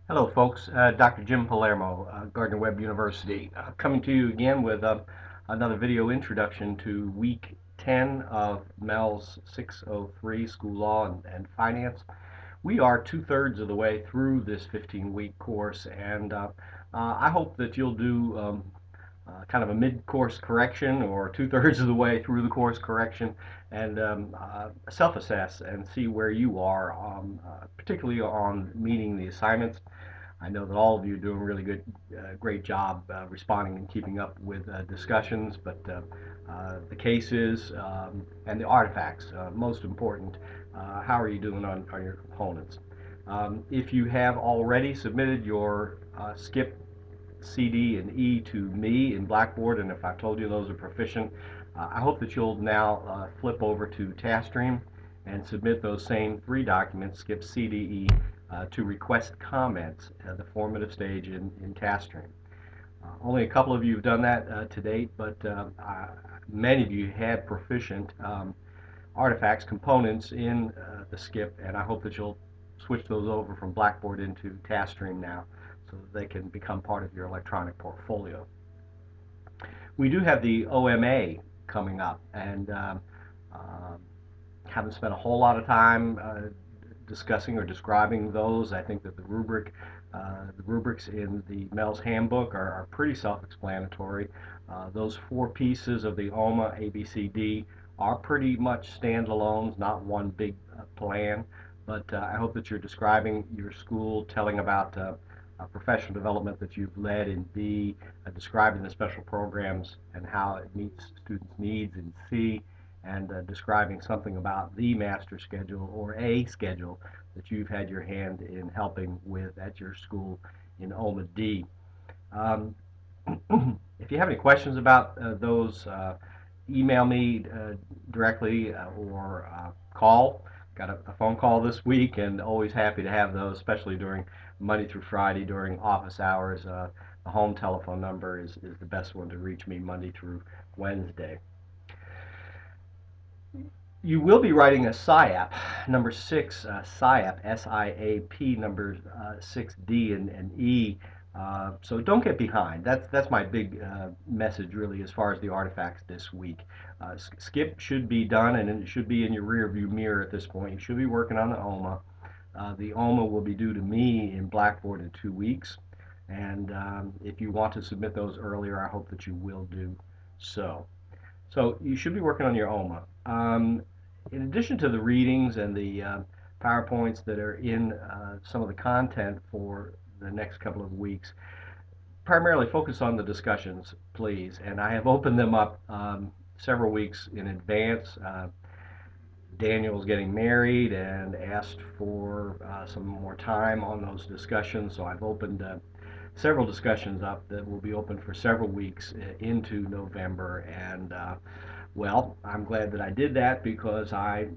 Hello, folks. Dr. Jim Palermo, Gardner-Webb University, coming to you again with another video introduction to Week 10 of MELS 603, School Law and Finance. We are two-thirds of the way through this 15-week course, and I hope that you'll do kind of a mid-course correction or two-thirds of the way through the course correction and self-assess and see where you are, particularly on meeting the assignments. I know that all of you are doing a really great job responding and keeping up with discussions, but the cases and the artifacts, most important, how are you doing on your components? If you have already submitted your skip C, D, and E to me in Blackboard, and if I've told you those are proficient, I hope that you'll now flip over to TaskStream and submit those same three documents, skip C, D, E, to request comments at the formative stage in TaskStream. Only a couple of you have done that to date, but many of you had proficient artifacts, components in the skip, and I hope that you'll switch those over from Blackboard into TaskStream now so that they can become part of your electronic portfolio. We do have the OMA coming up, and haven't spent a whole lot of time discussing or describing those. I think that the rubrics in the MELS handbook are pretty self-explanatory. Those four pieces of the OMA, A, B, C, D, are pretty much standalones, not one big plan. But I hope that you're describing your school, telling about professional development that you've led in B, describing the special programs and how it meets students' needs in C, and describing something about the master schedule or a schedule that you've had your hand in helping with at your school in OMA D. If you have any questions about those, email me directly or call. Got a phone call this week, and always happy to have those, especially during Monday through Friday during office hours. The home telephone number is the best one to reach me Monday through Wednesday. You will be writing a SIAP, number 6, SIAP, S-I-A-P, numbers 6D and E. So don't get behind. That's my big message, really, as far as the artifacts this week. Skip should be done, and it should be in your rearview mirror at this point. You should be working on the OMA. The OMA will be due to me in Blackboard in 2 weeks, and if you want to submit those earlier, I hope that you will do so. So you should be working on your OMA. In addition to the readings and the PowerPoints that are in some of the content for the next couple of weeks, primarily focus on the discussions, please. And I have opened them up several weeks in advance. Daniel's getting married and asked for some more time on those discussions, so I've opened several discussions up that will be open for several weeks into November. And well, I'm glad that I did that because I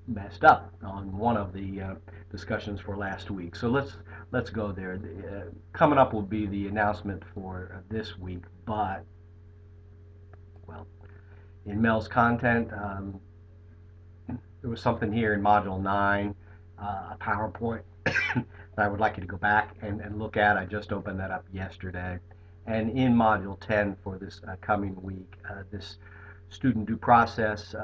messed up on one of the discussions for last week. So let's go there. Coming up will be the announcement for this week, but well, in MELS content, there was something here in Module 9, a PowerPoint that I would like you to go back and look at. I just opened that up yesterday. And in Module 10 for this coming week, this student due process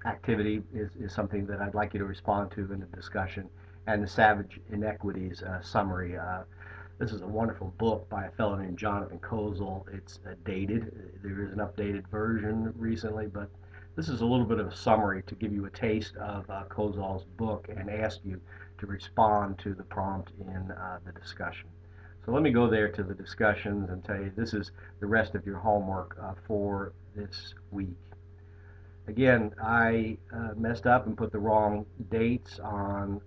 activity is something that I'd like you to respond to in the discussion, and the Savage Inequities summary. This is a wonderful book by a fellow named Jonathan Kozel. It's dated. There is an updated version recently, but this is a little bit of a summary to give you a taste of Kozel's book and ask you to respond to the prompt in the discussion. So let me go there to the discussions and tell you this is the rest of your homework for this week. Again, I messed up and put the wrong dates on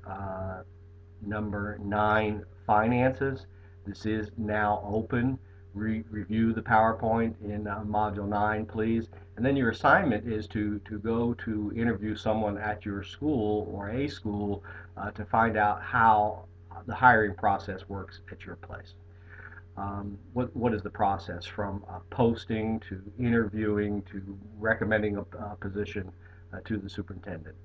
number 9, finances. This is now open. Review the PowerPoint in Module 9, please. And then your assignment is to go to interview someone at your school or a school to find out how the hiring process works at your place. What is the process from posting to interviewing to recommending a position to the superintendent?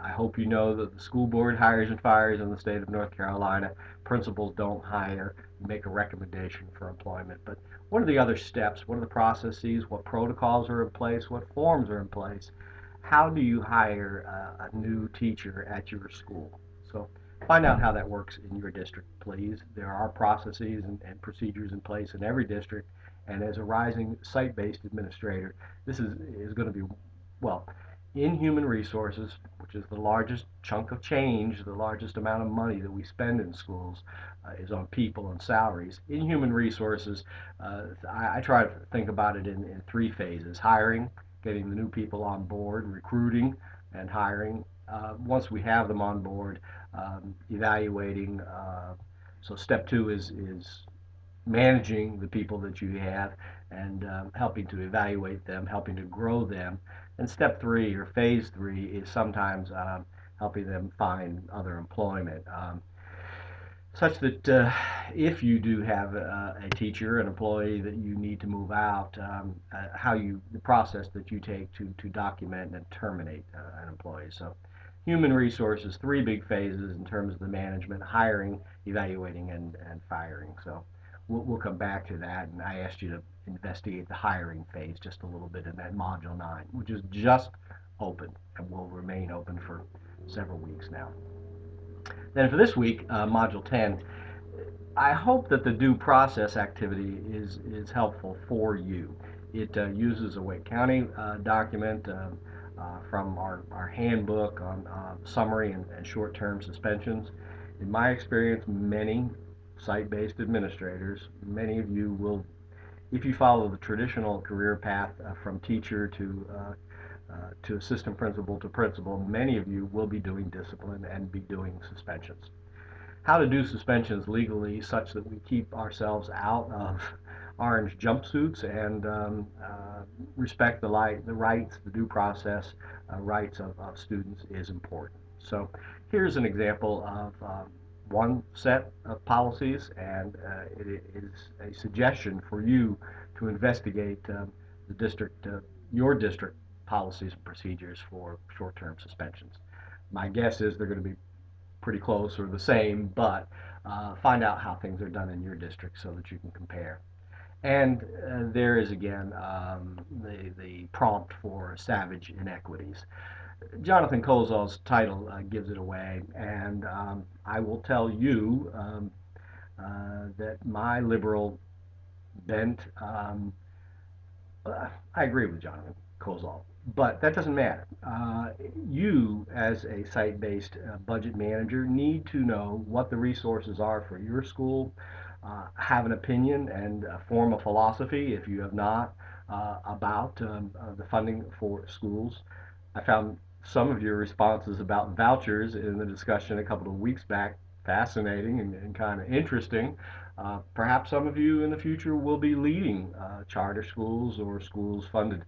I hope you know that the school board hires and fires in the state of North Carolina. Principals don't hire, make a recommendation for employment. But what are the other steps? What are the processes? What protocols are in place? What forms are in place? How do you hire a new teacher at your school? So find out how that works in your district, please. There are processes and procedures in place in every district. And as a rising site-based administrator, is going to be, well, in human resources, which is the largest chunk of change, the largest amount of money that we spend in schools is on people and salaries. In human resources, I try to think about it in three phases: hiring, getting the new people on board, recruiting, and hiring. Once we have them on board, evaluating. So step two is managing the people that you have and helping to evaluate them, helping to grow them. And step three or phase three is sometimes helping them find other employment. Such that if you do have a teacher, an employee that you need to move out, the process that you take to document and terminate an employee. So human resources, three big phases in terms of the management: hiring, evaluating, and firing. So we'll come back to that, and I asked you to investigate the hiring phase just a little bit in that Module 9, which is just open and will remain open for several weeks now. Then for this week, Module 10, I hope that the due process activity is helpful for you. It uses a Wake County document from our handbook on summary and short-term suspensions. In my experience, many site-based administrators, many of you will, if you follow the traditional career path from teacher to assistant principal to principal, many of you will be doing discipline and be doing suspensions. How to do suspensions legally such that we keep ourselves out of orange jumpsuits and respect the rights, the due process rights of students is important. So here's an example of one set of policies, and it is a suggestion for you to investigate the district, your district policies and procedures for short-term suspensions. My guess is they're going to be pretty close or the same, but find out how things are done in your district so that you can compare. And there is again the prompt for savage inequities. Jonathan Kozol's title gives it away, and I will tell you that my liberal bent, I agree with Jonathan Kozol, but that doesn't matter. You, as a site-based budget manager, need to know what the resources are for your school, have an opinion and form a philosophy, if you have not, about the funding for schools. I found some of your responses about vouchers in the discussion a couple of weeks back fascinating and kind of interesting. Perhaps some of you in the future will be leading charter schools or schools funded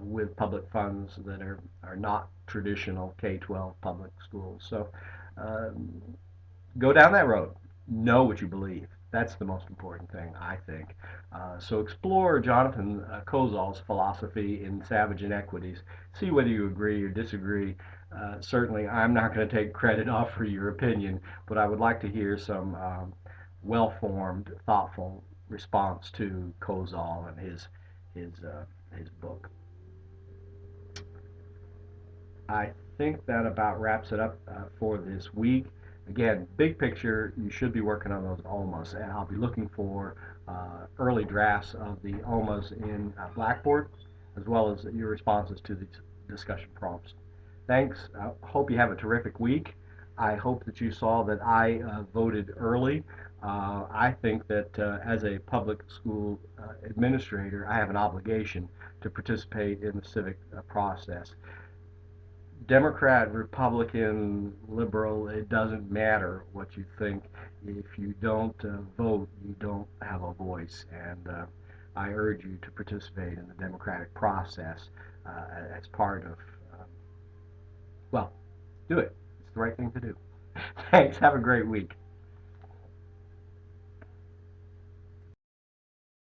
with public funds that are not traditional K-12 public schools. So go down that road. Know what you believe. That's the most important thing, I think. So explore Jonathan Kozol's philosophy in Savage Inequities. See whether you agree or disagree. Certainly, I'm not going to take credit off for your opinion, but I would like to hear some well-formed, thoughtful response to Kozol and his book. I think that about wraps it up for this week. Again, big picture, you should be working on those OMAs, and I'll be looking for early drafts of the OMAs in Blackboard, as well as your responses to these discussion prompts. Thanks. I hope you have a terrific week. I hope that you saw that I voted early. I think that as a public school administrator, I have an obligation to participate in the civic process. Democrat, Republican, liberal, it doesn't matter what you think. If you don't vote, you don't have a voice. And I urge you to participate in the democratic process as part of, well, do it. It's the right thing to do. Thanks. Have a great week.